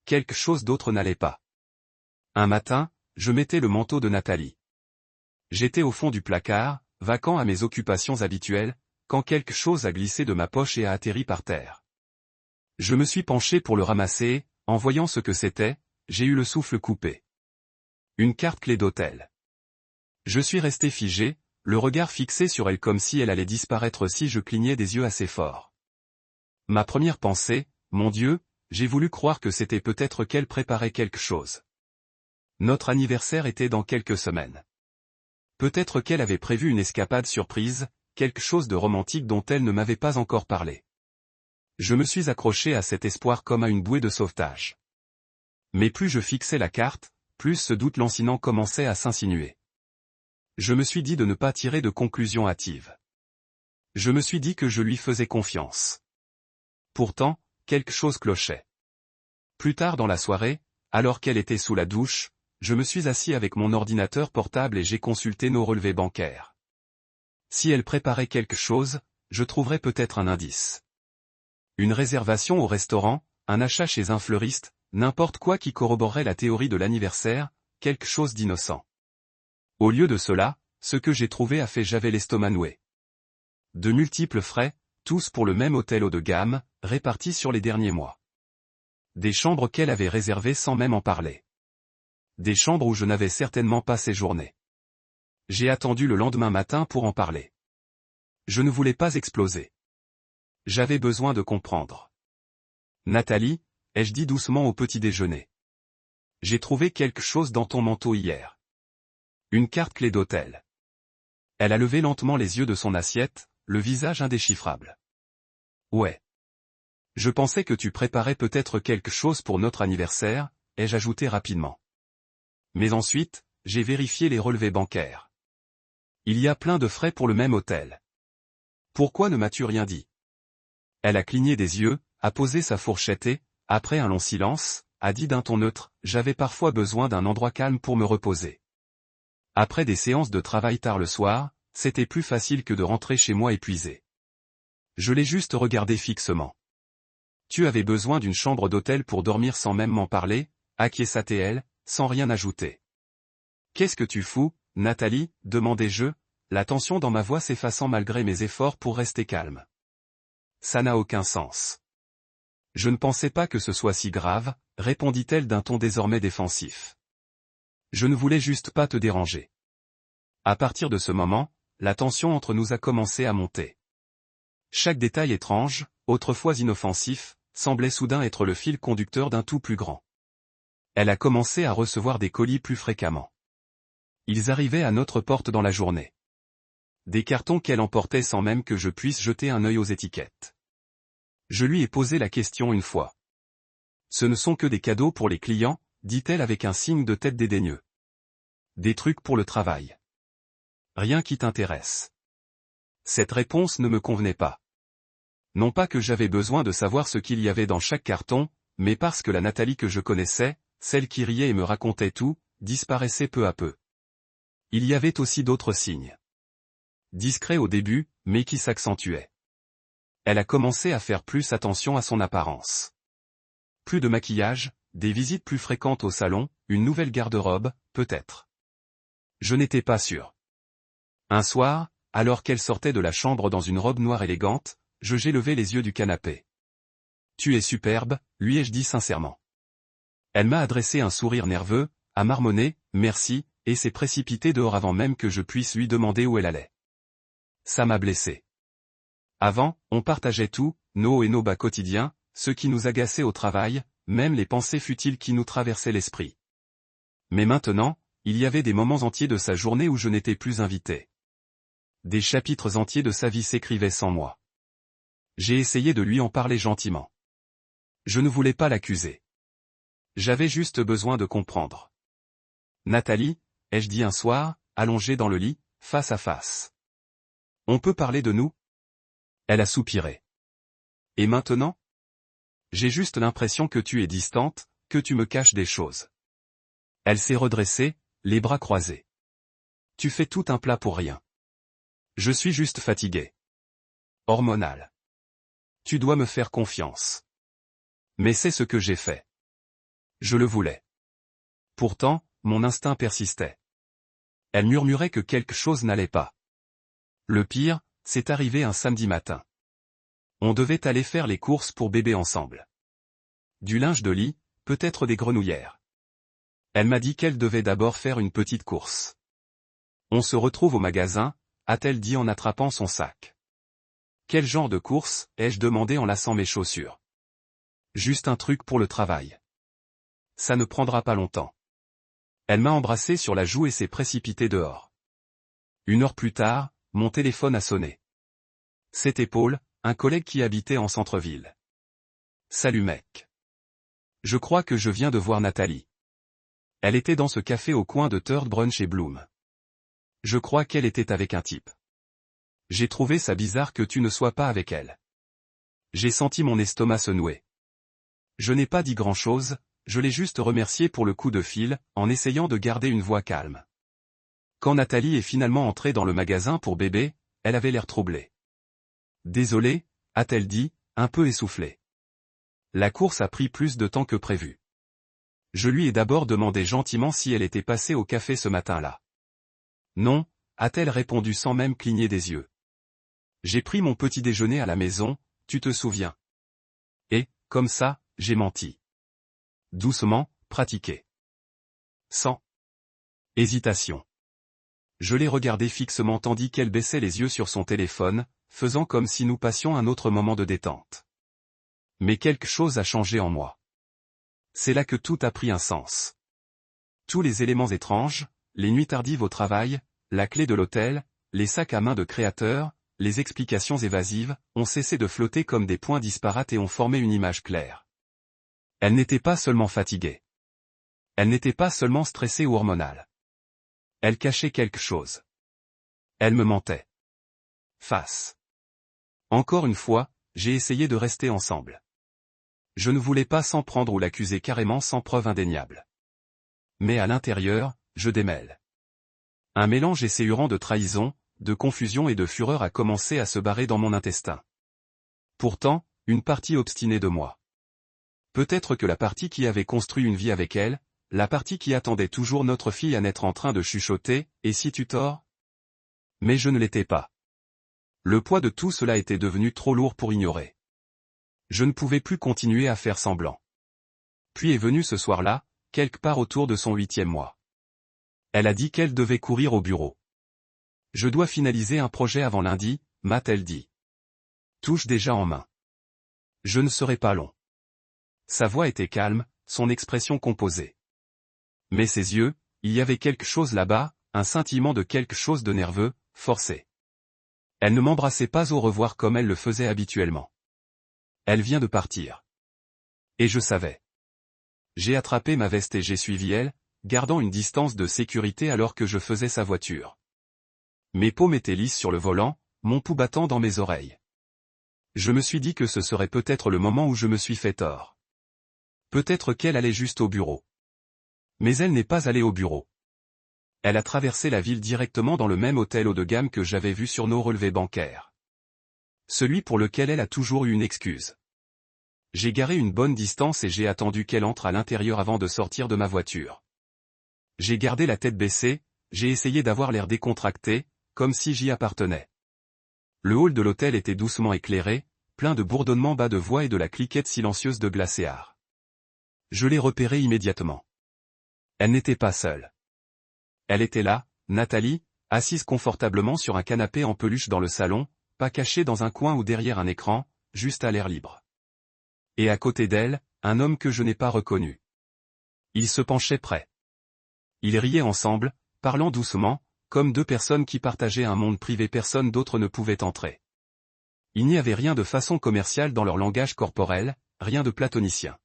Quelque chose d'autre n'allait pas. Un matin, je mettais le manteau de Nathalie. J'étais au fond du placard, vacant à mes occupations habituelles, quand quelque chose a glissé de ma poche et a atterri par terre. Je me suis penché pour le ramasser et, en voyant ce que c'était, j'ai eu le souffle coupé. Une carte clé d'hôtel. Je suis resté figé, le regard fixé sur elle comme si elle allait disparaître si je clignais des yeux assez fort. Ma première pensée, mon Dieu, j'ai voulu croire que c'était peut-être qu'elle préparait quelque chose. Notre anniversaire était dans quelques semaines. Peut-être qu'elle avait prévu une escapade surprise, quelque chose de romantique dont elle ne m'avait pas encore parlé. Je me suis accroché à cet espoir comme à une bouée de sauvetage. Mais plus je fixais la carte, plus ce doute lancinant commençait à s'insinuer. Je me suis dit de ne pas tirer de conclusions hâtives. Je me suis dit que je lui faisais confiance. Pourtant, quelque chose clochait. Plus tard dans la soirée, alors qu'elle était sous la douche, je me suis assis avec mon ordinateur portable et j'ai consulté nos relevés bancaires. Si elle préparait quelque chose, je trouverais peut-être un indice. Une réservation au restaurant, un achat chez un fleuriste, n'importe quoi qui corroborerait la théorie de l'anniversaire, quelque chose d'innocent. Au lieu de cela, ce que j'ai trouvé a fait j'avais l'estomac noué. De multiples frais, tous pour le même hôtel haut de gamme, répartis sur les derniers mois. Des chambres qu'elle avait réservées sans même en parler. Des chambres où je n'avais certainement pas séjourné. J'ai attendu le lendemain matin pour en parler. Je ne voulais pas exploser. J'avais besoin de comprendre. Nathalie, ai-je dit doucement au petit déjeuner. J'ai trouvé quelque chose dans ton manteau hier. Une carte clé d'hôtel. Elle a levé lentement les yeux de son assiette, le visage indéchiffrable. Ouais. Je pensais que tu préparais peut-être quelque chose pour notre anniversaire, ai-je ajouté rapidement. Mais ensuite, j'ai vérifié les relevés bancaires. Il y a plein de frais pour le même hôtel. Pourquoi ne m'as-tu rien dit? Elle a cligné des yeux, a posé sa fourchette et, après un long silence, a dit d'un ton neutre, j'avais parfois besoin d'un endroit calme pour me reposer. Après des séances de travail tard le soir, c'était plus facile que de rentrer chez moi épuisé. Je l'ai juste regardé fixement. Tu avais besoin d'une chambre d'hôtel pour dormir sans même m'en parler, acquiesça-t-elle, sans rien ajouter. Qu'est-ce que tu fous, Nathalie, demandai-je, la tension dans ma voix s'effaçant malgré mes efforts pour rester calme. Ça n'a aucun sens. Je ne pensais pas que ce soit si grave, répondit-elle d'un ton désormais défensif. Je ne voulais juste pas te déranger. À partir de ce moment, la tension entre nous a commencé à monter. Chaque détail étrange, autrefois inoffensif, semblait soudain être le fil conducteur d'un tout plus grand. Elle a commencé à recevoir des colis plus fréquemment. Ils arrivaient à notre porte dans la journée. Des cartons qu'elle emportait sans même que je puisse jeter un œil aux étiquettes. Je lui ai posé la question une fois. Ce ne sont que des cadeaux pour les clients, dit-elle avec un signe de tête dédaigneux. Des trucs pour le travail. Rien qui t'intéresse. Cette réponse ne me convenait pas. Non pas que j'avais besoin de savoir ce qu'il y avait dans chaque carton, mais parce que la Nathalie que je connaissais, celle qui riait et me racontait tout, disparaissait peu à peu. Il y avait aussi d'autres signes. Discrets au début, mais qui s'accentuaient. Elle a commencé à faire plus attention à son apparence. Plus de maquillage, des visites plus fréquentes au salon, une nouvelle garde-robe, peut-être. Je n'étais pas sûr. Un soir, alors qu'elle sortait de la chambre dans une robe noire élégante, j'ai levé les yeux du canapé. Tu es superbe, lui ai-je dit sincèrement. Elle m'a adressé un sourire nerveux, a marmonné, merci, et s'est précipitée dehors avant même que je puisse lui demander où elle allait. Ça m'a blessé. Avant, on partageait tout, nos hauts et nos bas quotidiens, ce qui nous agaçait au travail, même les pensées futiles qui nous traversaient l'esprit. Mais maintenant, il y avait des moments entiers de sa journée où je n'étais plus invité. Des chapitres entiers de sa vie s'écrivaient sans moi. J'ai essayé de lui en parler gentiment. Je ne voulais pas l'accuser. J'avais juste besoin de comprendre. Nathalie, ai-je dit un soir, allongée dans le lit, face à face. On peut parler de nous ? Elle a soupiré. Et maintenant ? J'ai juste l'impression que tu es distante, que tu me caches des choses. Elle s'est redressée, les bras croisés. Tu fais tout un plat pour rien. Je suis juste fatiguée. Hormonal. Tu dois me faire confiance. Mais c'est ce que j'ai fait. Je le voulais. Pourtant, mon instinct persistait. Elle murmurait que quelque chose n'allait pas. Le pire, c'est arrivé un samedi matin. On devait aller faire les courses pour bébé ensemble. Du linge de lit, peut-être des grenouillères. Elle m'a dit qu'elle devait d'abord faire une petite course. On se retrouve au magasin, a-t-elle dit en attrapant son sac. Quel genre de course, ai-je demandé en lassant mes chaussures. Juste un truc pour le travail. Ça ne prendra pas longtemps. Elle m'a embrassé sur la joue et s'est précipitée dehors. 1 heure plus tard, mon téléphone a sonné. C'était Paul, un collègue qui habitait en centre-ville. Salut mec. Je crois que je viens de voir Nathalie. Elle était dans ce café au coin de Third Brunch et Bloom. Je crois qu'elle était avec un type. J'ai trouvé ça bizarre que tu ne sois pas avec elle. J'ai senti mon estomac se nouer. Je n'ai pas dit grand-chose, je l'ai juste remercié pour le coup de fil, en essayant de garder une voix calme. Quand Nathalie est finalement entrée dans le magasin pour bébé, elle avait l'air troublée. Désolée, a-t-elle dit, un peu essoufflée. La course a pris plus de temps que prévu. Je lui ai d'abord demandé gentiment si elle était passée au café ce matin-là. Non, a-t-elle répondu sans même cligner des yeux. J'ai pris mon petit déjeuner à la maison, tu te souviens. Et, comme ça, j'ai menti. Doucement, pratiqué. Sans hésitation. Je l'ai regardée fixement tandis qu'elle baissait les yeux sur son téléphone, faisant comme si nous passions un autre moment de détente. Mais quelque chose a changé en moi. C'est là que tout a pris un sens. Tous les éléments étranges, les nuits tardives au travail, la clé de l'hôtel, les sacs à main de créateurs, les explications évasives, ont cessé de flotter comme des points disparates et ont formé une image claire. Elle n'était pas seulement fatiguée. Elle n'était pas seulement stressée ou hormonale. Elle cachait quelque chose. Elle me mentait. Face. Encore une fois, j'ai essayé de rester ensemble. Je ne voulais pas s'en prendre ou l'accuser carrément sans preuve indéniable. Mais à l'intérieur, je démêle. Un mélange esséurant de trahison, de confusion et de fureur a commencé à se barrer dans mon intestin. Pourtant, une partie obstinée de moi. Peut-être que la partie qui avait construit une vie avec elle, la partie qui attendait toujours notre fille à naître en train de chuchoter, « Et si tu tords ?» Mais je ne l'étais pas. Le poids de tout cela était devenu trop lourd pour ignorer. Je ne pouvais plus continuer à faire semblant. Puis est venue ce soir-là, quelque part autour de son 8e mois. Elle a dit qu'elle devait courir au bureau. Je dois finaliser un projet avant lundi, m'a-t-elle dit. Touche déjà en main. Je ne serai pas long. Sa voix était calme, son expression composée. Mais ses yeux, il y avait quelque chose là-bas, un scintillement de quelque chose de nerveux, forcé. Elle ne m'embrassait pas au revoir comme elle le faisait habituellement. Elle vient de partir. Et je savais. J'ai attrapé ma veste et j'ai suivi elle, gardant une distance de sécurité alors que je faisais sa voiture. Mes paumes étaient lisses sur le volant, mon pouls battant dans mes oreilles. Je me suis dit que ce serait peut-être le moment où je me suis fait tort. Peut-être qu'elle allait juste au bureau. Mais elle n'est pas allée au bureau. Elle a traversé la ville directement dans le même hôtel haut de gamme que j'avais vu sur nos relevés bancaires. Celui pour lequel elle a toujours eu une excuse. J'ai garé une bonne distance et j'ai attendu qu'elle entre à l'intérieur avant de sortir de ma voiture. J'ai gardé la tête baissée, j'ai essayé d'avoir l'air décontracté, comme si j'y appartenais. Le hall de l'hôtel était doucement éclairé, plein de bourdonnements bas de voix et de la cliquette silencieuse de Glaciar. Je l'ai repérée immédiatement. Elle n'était pas seule. Elle était là, Nathalie, assise confortablement sur un canapé en peluche dans le salon, pas cachée dans un coin ou derrière un écran, juste à l'air libre. Et à côté d'elle, un homme que je n'ai pas reconnu. Ils se penchaient près. Ils riaient ensemble, parlant doucement, comme deux personnes qui partageaient un monde privé personne d'autre ne pouvait entrer. Il n'y avait rien de façon commerciale dans leur langage corporel, rien de platonicien.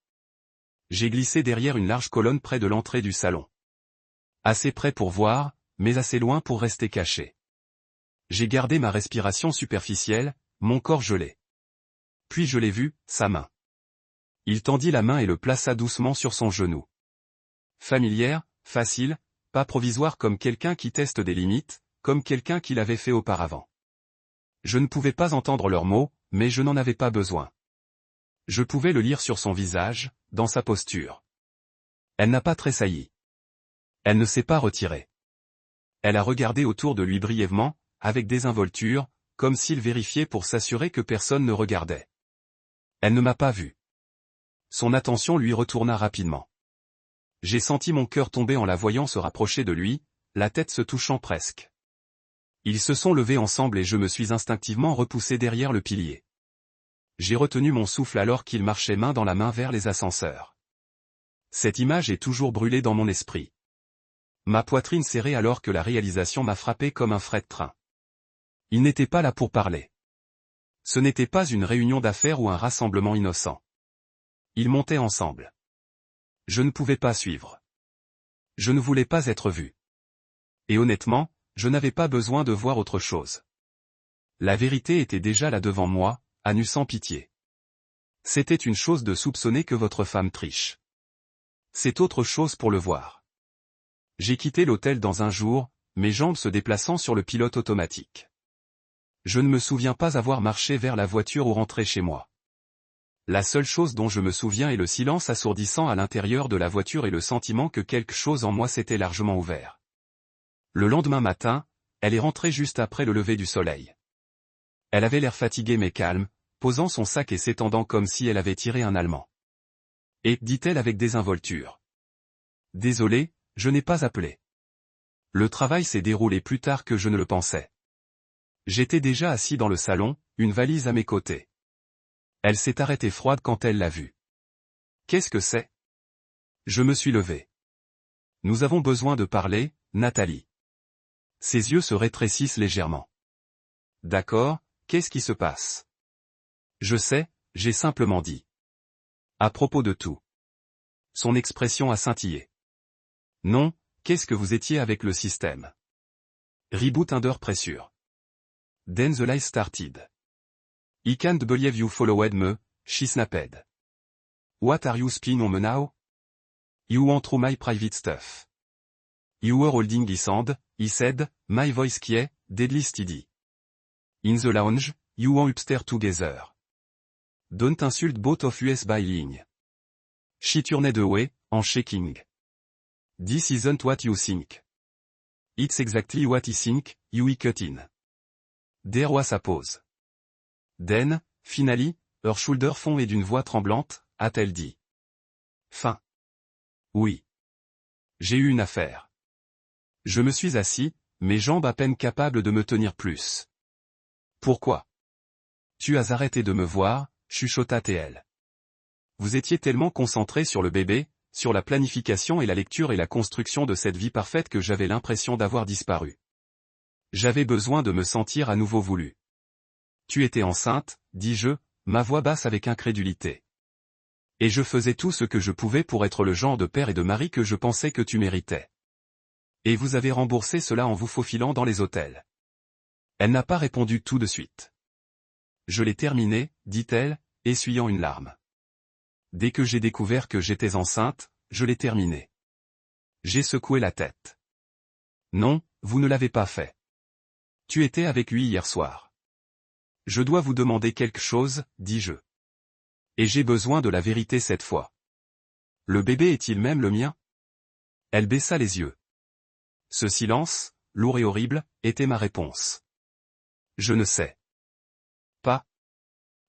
J'ai glissé derrière une large colonne près de l'entrée du salon. Assez près pour voir, mais assez loin pour rester caché. J'ai gardé ma respiration superficielle, mon corps gelé. Puis je l'ai vu, sa main. Il tendit la main et le plaça doucement sur son genou. Familière, facile, pas provisoire comme quelqu'un qui teste des limites, comme quelqu'un qui l'avait fait auparavant. Je ne pouvais pas entendre leurs mots, mais je n'en avais pas besoin. Je pouvais le lire sur son visage, dans sa posture. Elle n'a pas tressailli. Elle ne s'est pas retirée. Elle a regardé autour de lui brièvement, avec désinvolture, comme s'il vérifiait pour s'assurer que personne ne regardait. Elle ne m'a pas vu. Son attention lui retourna rapidement. J'ai senti mon cœur tomber en la voyant se rapprocher de lui, la tête se touchant presque. Ils se sont levés ensemble et je me suis instinctivement repoussé derrière le pilier. J'ai retenu mon souffle alors qu'ils marchaient main dans la main vers les ascenseurs. Cette image est toujours brûlée dans mon esprit. Ma poitrine serrée alors que la réalisation m'a frappé comme un fret de train. Ils n'étaient pas là pour parler. Ce n'était pas une réunion d'affaires ou un rassemblement innocent. Ils montaient ensemble. Je ne pouvais pas suivre. Je ne voulais pas être vu. Et honnêtement, je n'avais pas besoin de voir autre chose. La vérité était déjà là devant moi, à nu sans pitié. C'était une chose de soupçonner que votre femme triche. C'est autre chose pour le voir. J'ai quitté l'hôtel dans un jour, mes jambes se déplaçant sur le pilote automatique. Je ne me souviens pas avoir marché vers la voiture ou rentré chez moi. La seule chose dont je me souviens est le silence assourdissant à l'intérieur de la voiture et le sentiment que quelque chose en moi s'était largement ouvert. Le lendemain matin, elle est rentrée juste après le lever du soleil. Elle avait l'air fatiguée mais calme, posant son sac et s'étendant comme si elle avait tiré un Allemand. Et, dit-elle avec désinvolture. Désolé, je n'ai pas appelé. Le travail s'est déroulé plus tard que je ne le pensais. J'étais déjà assis dans le salon, une valise à mes côtés. Elle s'est arrêtée froide quand elle l'a vue. Qu'est-ce que c'est? Je me suis levé. Nous avons besoin de parler, Nathalie. Ses yeux se rétrécissent légèrement. D'accord, qu'est-ce qui se passe? Je sais, j'ai simplement dit. À propos de tout. Son expression a scintillé. Non, qu'est-ce que vous étiez avec le système? Reboot under pressure. Then the lie started. I can't believe you followed me, she snapped. What are you spying on me now? You want through my private stuff. You were holding his hand, he said, my voice quiet, deadly steady. In the lounge, you went upstairs together. Don't insult both of us by lying. She turned away, en shaking. This isn't what you think. It's exactly what I think, you cut in. There was a pause. Then, finally, her shoulder fond et d'une voix tremblante, a-t-elle dit. Fin. Oui. J'ai eu une affaire. Je me suis assis, mes jambes à peine capables de me tenir plus. Pourquoi? Tu as arrêté de me voir, chuchota-t-elle. Vous étiez tellement concentré sur le bébé, sur la planification et la lecture et la construction de cette vie parfaite que j'avais l'impression d'avoir disparu. J'avais besoin de me sentir à nouveau voulu. Tu étais enceinte, dis-je, ma voix basse avec incrédulité. Et je faisais tout ce que je pouvais pour être le genre de père et de mari que je pensais que tu méritais. Et vous avez remboursé cela en vous faufilant dans les hôtels. Elle n'a pas répondu tout de suite. Je l'ai terminé, dit-elle, essuyant une larme. Dès que j'ai découvert que j'étais enceinte, je l'ai terminé. J'ai secoué la tête. Non, vous ne l'avez pas fait. Tu étais avec lui hier soir. Je dois vous demander quelque chose, dis-je. Et j'ai besoin de la vérité cette fois. Le bébé est-il même le mien? Elle baissa les yeux. Ce silence, lourd et horrible, était ma réponse. Je ne sais pas,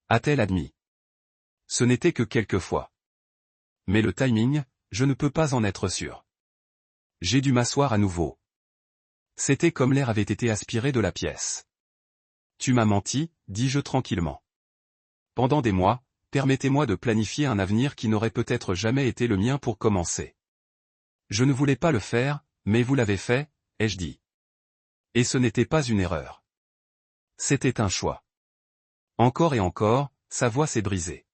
a-t-elle admis. Ce n'était que quelques fois. Mais le timing, je ne peux pas en être sûr. J'ai dû m'asseoir à nouveau. C'était comme l'air avait été aspiré de la pièce. Tu m'as menti, dis-je tranquillement. Pendant des mois, permettez-moi de planifier un avenir qui n'aurait peut-être jamais été le mien pour commencer. Je ne voulais pas le faire, mais vous l'avez fait, ai-je dit. Et ce n'était pas une erreur. C'était un choix. Encore et encore, sa voix s'est brisée.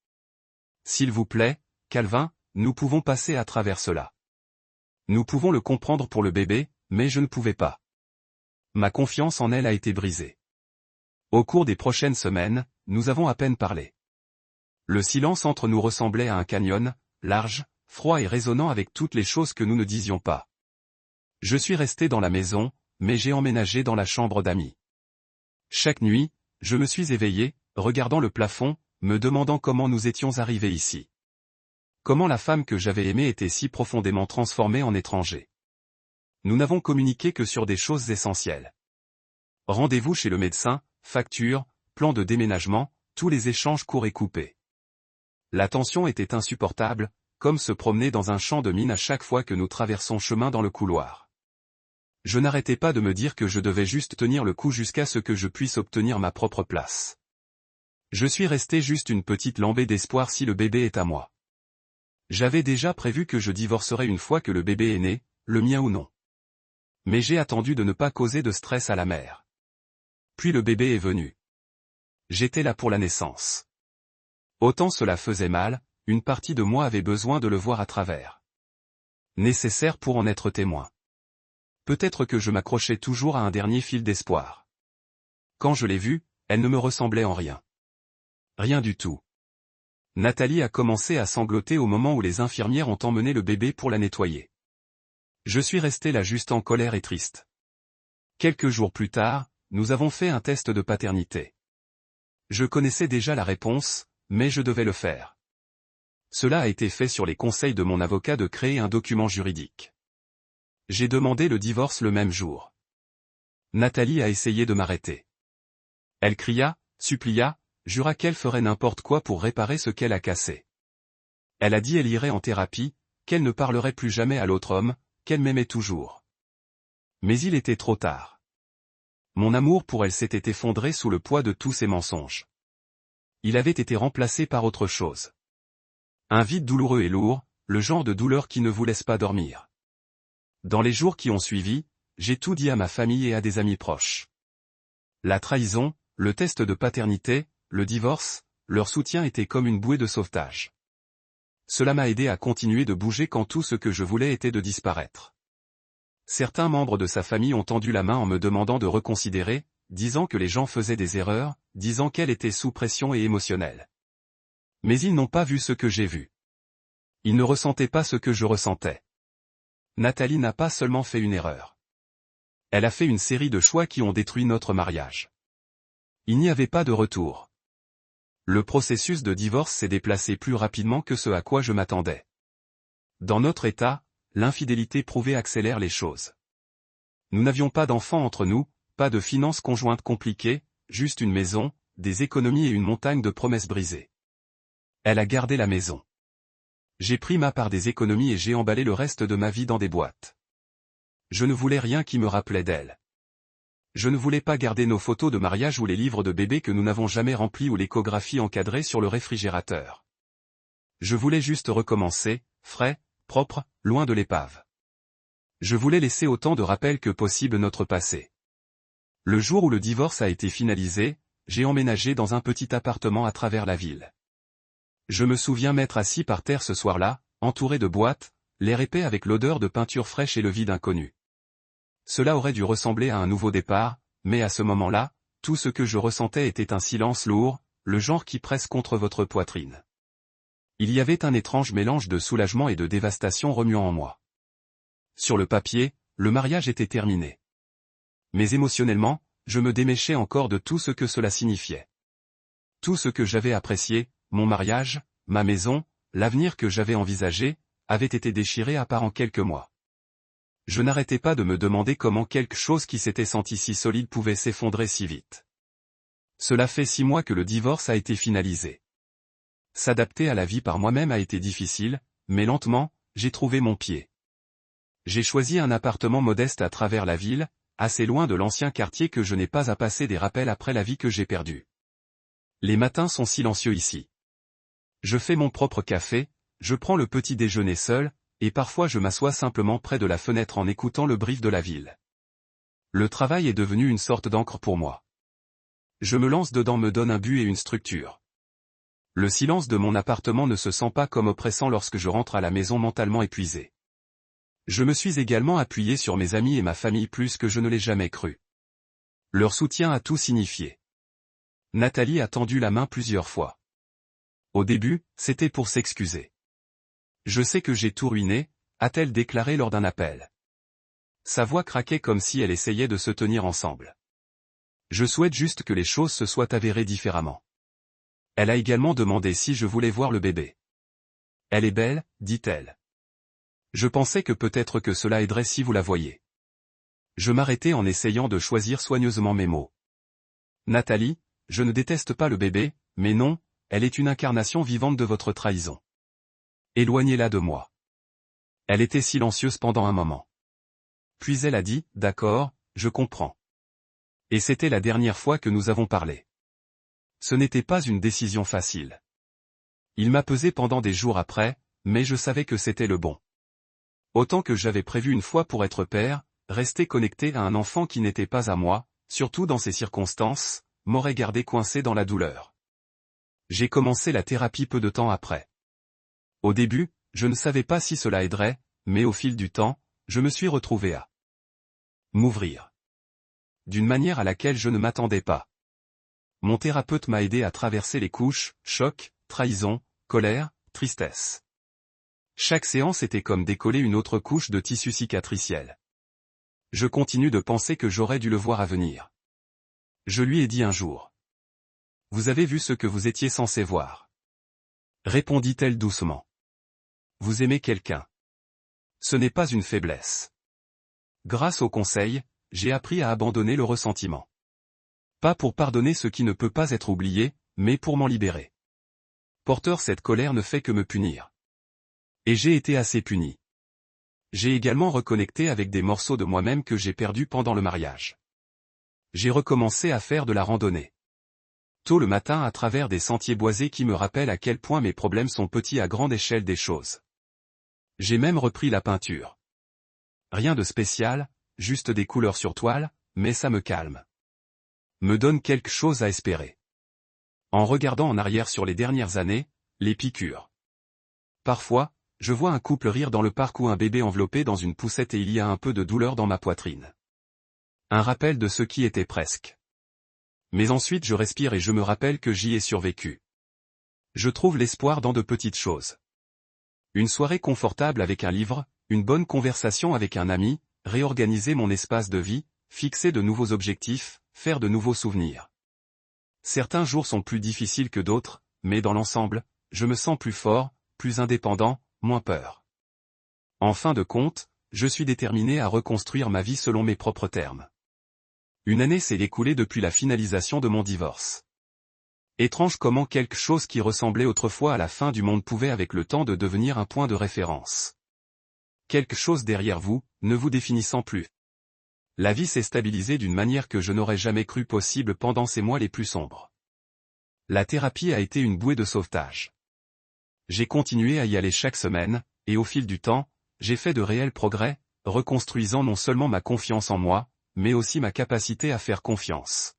S'il vous plaît, Calvin, nous pouvons passer à travers cela. Nous pouvons le comprendre pour le bébé, mais je ne pouvais pas. Ma confiance en elle a été brisée. Au cours des prochaines semaines, nous avons à peine parlé. Le silence entre nous ressemblait à un canyon, large, froid et résonnant avec toutes les choses que nous ne disions pas. Je suis resté dans la maison, mais j'ai emménagé dans la chambre d'amis. Chaque nuit, je me suis éveillé, regardant le plafond, me demandant comment nous étions arrivés ici. Comment la femme que j'avais aimée était si profondément transformée en étranger. Nous n'avons communiqué que sur des choses essentielles. Rendez-vous chez le médecin, facture, plan de déménagement, tous les échanges courts et coupés. La tension était insupportable, comme se promener dans un champ de mine à chaque fois que nous traversons chemin dans le couloir. Je n'arrêtais pas de me dire que je devais juste tenir le coup jusqu'à ce que je puisse obtenir ma propre place. Je suis resté juste une petite lambée d'espoir si le bébé est à moi. J'avais déjà prévu que je divorcerais une fois que le bébé est né, le mien ou non. Mais j'ai attendu de ne pas causer de stress à la mère. Puis le bébé est venu. J'étais là pour la naissance. Autant cela faisait mal, une partie de moi avait besoin de le voir à travers. Nécessaire pour en être témoin. Peut-être que je m'accrochais toujours à un dernier fil d'espoir. Quand je l'ai vue, elle ne me ressemblait en rien. Rien du tout. Nathalie a commencé à sangloter au moment où les infirmières ont emmené le bébé pour la nettoyer. Je suis resté là juste en colère et triste. Quelques jours plus tard, nous avons fait un test de paternité. Je connaissais déjà la réponse, mais je devais le faire. Cela a été fait sur les conseils de mon avocat de créer un document juridique. J'ai demandé le divorce le même jour. Nathalie a essayé de m'arrêter. Elle cria, supplia, jura qu'elle ferait n'importe quoi pour réparer ce qu'elle a cassé. Elle a dit qu'elle irait en thérapie, qu'elle ne parlerait plus jamais à l'autre homme, qu'elle m'aimait toujours. Mais il était trop tard. Mon amour pour elle s'était effondré sous le poids de tous ces mensonges. Il avait été remplacé par autre chose. Un vide douloureux et lourd, le genre de douleur qui ne vous laisse pas dormir. Dans les jours qui ont suivi, j'ai tout dit à ma famille et à des amis proches. La trahison, le test de paternité, le divorce, leur soutien était comme une bouée de sauvetage. Cela m'a aidé à continuer de bouger quand tout ce que je voulais était de disparaître. Certains membres de sa famille ont tendu la main en me demandant de reconsidérer, disant que les gens faisaient des erreurs, disant qu'elle était sous pression et émotionnelle. Mais ils n'ont pas vu ce que j'ai vu. Ils ne ressentaient pas ce que je ressentais. Nathalie n'a pas seulement fait une erreur. Elle a fait une série de choix qui ont détruit notre mariage. Il n'y avait pas de retour. Le processus de divorce s'est déplacé plus rapidement que ce à quoi je m'attendais. Dans notre état, l'infidélité prouvée accélère les choses. Nous n'avions pas d'enfants entre nous, pas de finances conjointes compliquées, juste une maison, des économies et une montagne de promesses brisées. Elle a gardé la maison. J'ai pris ma part des économies et j'ai emballé le reste de ma vie dans des boîtes. Je ne voulais rien qui me rappelait d'elle. Je ne voulais pas garder nos photos de mariage ou les livres de bébé que nous n'avons jamais remplis ou l'échographie encadrée sur le réfrigérateur. Je voulais juste recommencer, frais, propre, loin de l'épave. Je voulais laisser autant de rappels que possible notre passé. Le jour où le divorce a été finalisé, j'ai emménagé dans un petit appartement à travers la ville. Je me souviens m'être assis par terre ce soir-là, entouré de boîtes, l'air épais avec l'odeur de peinture fraîche et le vide inconnu. Cela aurait dû ressembler à un nouveau départ, mais à ce moment-là, tout ce que je ressentais était un silence lourd, le genre qui presse contre votre poitrine. Il y avait un étrange mélange de soulagement et de dévastation remuant en moi. Sur le papier, le mariage était terminé. Mais émotionnellement, je me déméchais encore de tout ce que cela signifiait. Tout ce que j'avais apprécié, mon mariage, ma maison, l'avenir que j'avais envisagé, avait été déchiré à part en quelques mois. Je n'arrêtais pas de me demander comment quelque chose qui s'était senti si solide pouvait s'effondrer si vite. Cela fait 6 mois que le divorce a été finalisé. S'adapter à la vie par moi-même a été difficile, mais lentement, j'ai trouvé mon pied. J'ai choisi un appartement modeste à travers la ville, assez loin de l'ancien quartier que je n'ai pas à passer des rappels après la vie que j'ai perdue. Les matins sont silencieux ici. Je fais mon propre café, je prends le petit déjeuner seul, et parfois je m'assois simplement près de la fenêtre en écoutant le brief de la ville. Le travail est devenu une sorte d'encre pour moi. Je me lance dedans me donne un but et une structure. Le silence de mon appartement ne se sent pas comme oppressant lorsque je rentre à la maison mentalement épuisé. Je me suis également appuyé sur mes amis et ma famille plus que je ne l'ai jamais cru. Leur soutien a tout signifié. Nathalie a tendu la main plusieurs fois. Au début, c'était pour s'excuser. Je sais que j'ai tout ruiné, a-t-elle déclaré lors d'un appel. Sa voix craquait comme si elle essayait de se tenir ensemble. Je souhaite juste que les choses se soient avérées différemment. Elle a également demandé si je voulais voir le bébé. Elle est belle, dit-elle. Je pensais que peut-être que cela aiderait si vous la voyez. Je m'arrêtais en essayant de choisir soigneusement mes mots. Nathalie, je ne déteste pas le bébé, mais non, elle est une incarnation vivante de votre trahison. Éloignez-la de moi. Elle était silencieuse pendant un moment. Puis elle a dit, d'accord, je comprends. Et c'était la dernière fois que nous avons parlé. Ce n'était pas une décision facile. Il m'a pesé pendant des jours après, mais je savais que c'était le bon. Autant que j'avais prévu une fois pour être père, rester connecté à un enfant qui n'était pas à moi, surtout dans ces circonstances, m'aurait gardé coincé dans la douleur. J'ai commencé la thérapie peu de temps après. Au début, je ne savais pas si cela aiderait, mais au fil du temps, je me suis retrouvé à m'ouvrir. D'une manière à laquelle je ne m'attendais pas. Mon thérapeute m'a aidé à traverser les couches, choc, trahison, colère, tristesse. Chaque séance était comme décoller une autre couche de tissu cicatriciel. Je continue de penser que j'aurais dû le voir à venir. Je lui ai dit un jour. Vous avez vu ce que vous étiez censé voir. Répondit-elle doucement. Vous aimez quelqu'un. Ce n'est pas une faiblesse. Grâce au conseil, j'ai appris à abandonner le ressentiment. Pas pour pardonner ce qui ne peut pas être oublié, mais pour m'en libérer. Porteur, cette colère ne fait que me punir. Et j'ai été assez puni. J'ai également reconnecté avec des morceaux de moi-même que j'ai perdus pendant le mariage. J'ai recommencé à faire de la randonnée. Tôt le matin à travers des sentiers boisés qui me rappellent à quel point mes problèmes sont petits à grande échelle des choses. J'ai même repris la peinture. Rien de spécial, juste des couleurs sur toile, mais ça me calme. Me donne quelque chose à espérer. En regardant en arrière sur les dernières années, les piqûres. Parfois, je vois un couple rire dans le parc ou un bébé enveloppé dans une poussette et il y a un peu de douleur dans ma poitrine. Un rappel de ce qui était presque. Mais ensuite je respire et je me rappelle que j'y ai survécu. Je trouve l'espoir dans de petites choses. Une soirée confortable avec un livre, une bonne conversation avec un ami, réorganiser mon espace de vie, fixer de nouveaux objectifs, faire de nouveaux souvenirs. Certains jours sont plus difficiles que d'autres, mais dans l'ensemble, je me sens plus fort, plus indépendant, moins peur. En fin de compte, je suis déterminé à reconstruire ma vie selon mes propres termes. Une année s'est écoulée depuis la finalisation de mon divorce. Étrange comment quelque chose qui ressemblait autrefois à la fin du monde pouvait avec le temps de devenir un point de référence. Quelque chose derrière vous, ne vous définissant plus. La vie s'est stabilisée d'une manière que je n'aurais jamais cru possible pendant ces mois les plus sombres. La thérapie a été une bouée de sauvetage. J'ai continué à y aller chaque semaine, et au fil du temps, j'ai fait de réels progrès, reconstruisant non seulement ma confiance en moi, mais aussi ma capacité à faire confiance.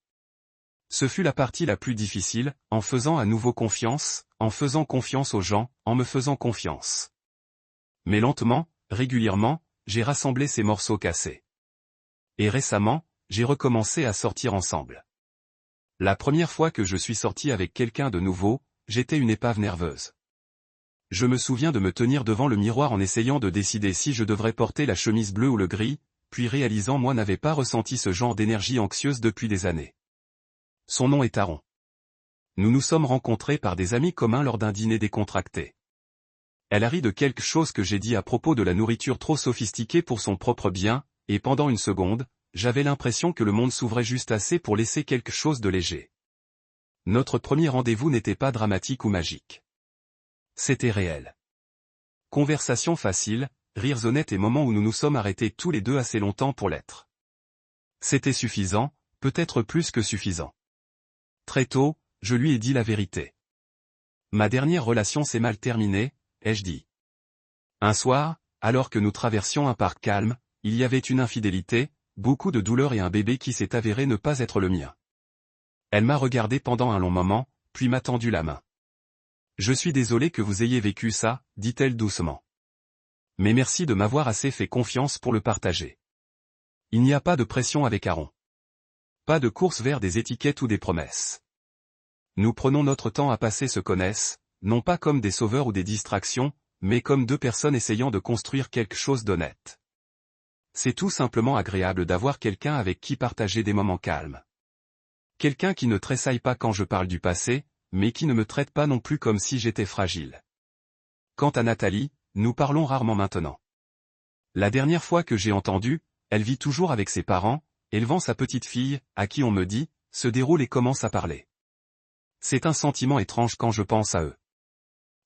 Ce fut la partie la plus difficile, en faisant à nouveau confiance, en faisant confiance aux gens, en me faisant confiance. Mais lentement, régulièrement, j'ai rassemblé ces morceaux cassés. Et récemment, j'ai recommencé à sortir ensemble. La première fois que je suis sorti avec quelqu'un de nouveau, j'étais une épave nerveuse. Je me souviens de me tenir devant le miroir en essayant de décider si je devrais porter la chemise bleue ou le gris, puis réalisant moi n'avais pas ressenti ce genre d'énergie anxieuse depuis des années. Son nom est Aaron. Nous nous sommes rencontrés par des amis communs lors d'un dîner décontracté. Elle a ri de quelque chose que j'ai dit à propos de la nourriture trop sophistiquée pour son propre bien, et pendant une seconde, j'avais l'impression que le monde s'ouvrait juste assez pour laisser quelque chose de léger. Notre premier rendez-vous n'était pas dramatique ou magique. C'était réel. Conversation facile, rires honnêtes et moments où nous nous sommes arrêtés tous les deux assez longtemps pour l'être. C'était suffisant, peut-être plus que suffisant. Très tôt, je lui ai dit la vérité. Ma dernière relation s'est mal terminée, ai-je dit. Un soir, alors que nous traversions un parc calme, il y avait une infidélité, beaucoup de douleur et un bébé qui s'est avéré ne pas être le mien. Elle m'a regardé pendant un long moment, puis m'a tendu la main. Je suis désolé que vous ayez vécu ça, dit-elle doucement. Mais merci de m'avoir assez fait confiance pour le partager. Il n'y a pas de pression avec Aaron. Pas de course vers des étiquettes ou des promesses. Nous prenons notre temps à passer se connaissent, non pas comme des sauveurs ou des distractions, mais comme deux personnes essayant de construire quelque chose d'honnête. C'est tout simplement agréable d'avoir quelqu'un avec qui partager des moments calmes. Quelqu'un qui ne tressaille pas quand je parle du passé, mais qui ne me traite pas non plus comme si j'étais fragile. Quant à Nathalie, nous parlons rarement maintenant. La dernière fois que j'ai entendu, elle vit toujours avec ses parents, élevant sa petite fille, à qui on me dit, se déroule et commence à parler. C'est un sentiment étrange quand je pense à eux.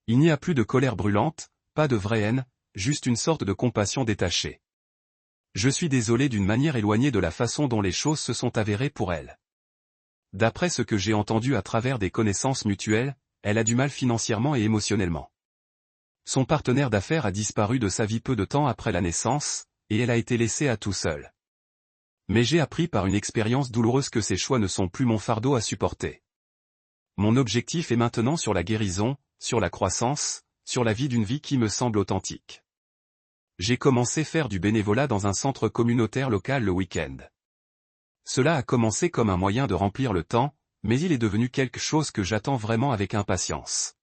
Il n'y a plus de colère brûlante, pas de vraie haine, juste une sorte de compassion détachée. Je suis désolé d'une manière éloignée de la façon dont les choses se sont avérées pour elle. D'après ce que j'ai entendu à travers des connaissances mutuelles, elle a du mal financièrement et émotionnellement. Son partenaire d'affaires a disparu de sa vie peu de temps après la naissance, et elle a été laissée à tout seul. Mais j'ai appris par une expérience douloureuse que ces choix ne sont plus mon fardeau à supporter. Mon objectif est maintenant sur la guérison, sur la croissance, sur la vie d'une vie qui me semble authentique. J'ai commencé faire du bénévolat dans un centre communautaire local le week-end. Cela a commencé comme un moyen de remplir le temps, mais il est devenu quelque chose que j'attends vraiment avec impatience.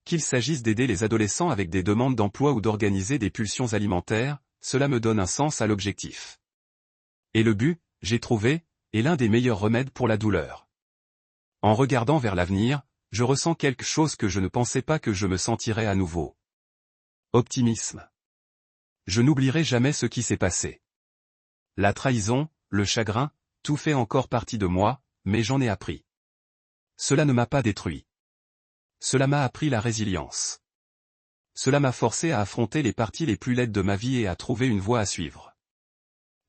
Qu'il s'agisse d'aider les adolescents avec des demandes d'emploi ou d'organiser des pulsions alimentaires, cela me donne un sens à l'objectif. Et le but, j'ai trouvé, est l'un des meilleurs remèdes pour la douleur. En regardant vers l'avenir, je ressens quelque chose que je ne pensais pas que je me sentirais à nouveau. Optimisme. Je n'oublierai jamais ce qui s'est passé. La trahison, le chagrin, tout fait encore partie de moi, mais j'en ai appris. Cela ne m'a pas détruit. Cela m'a appris la résilience. Cela m'a forcé à affronter les parties les plus laides de ma vie et à trouver une voie à suivre.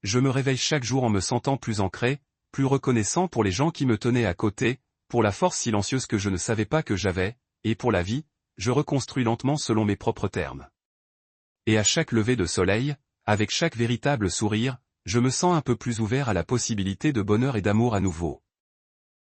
Je me réveille chaque jour en me sentant plus ancré, plus reconnaissant pour les gens qui me tenaient à côté, pour la force silencieuse que je ne savais pas que j'avais, et pour la vie, je reconstruis lentement selon mes propres termes. Et à chaque lever de soleil, avec chaque véritable sourire, je me sens un peu plus ouvert à la possibilité de bonheur et d'amour à nouveau.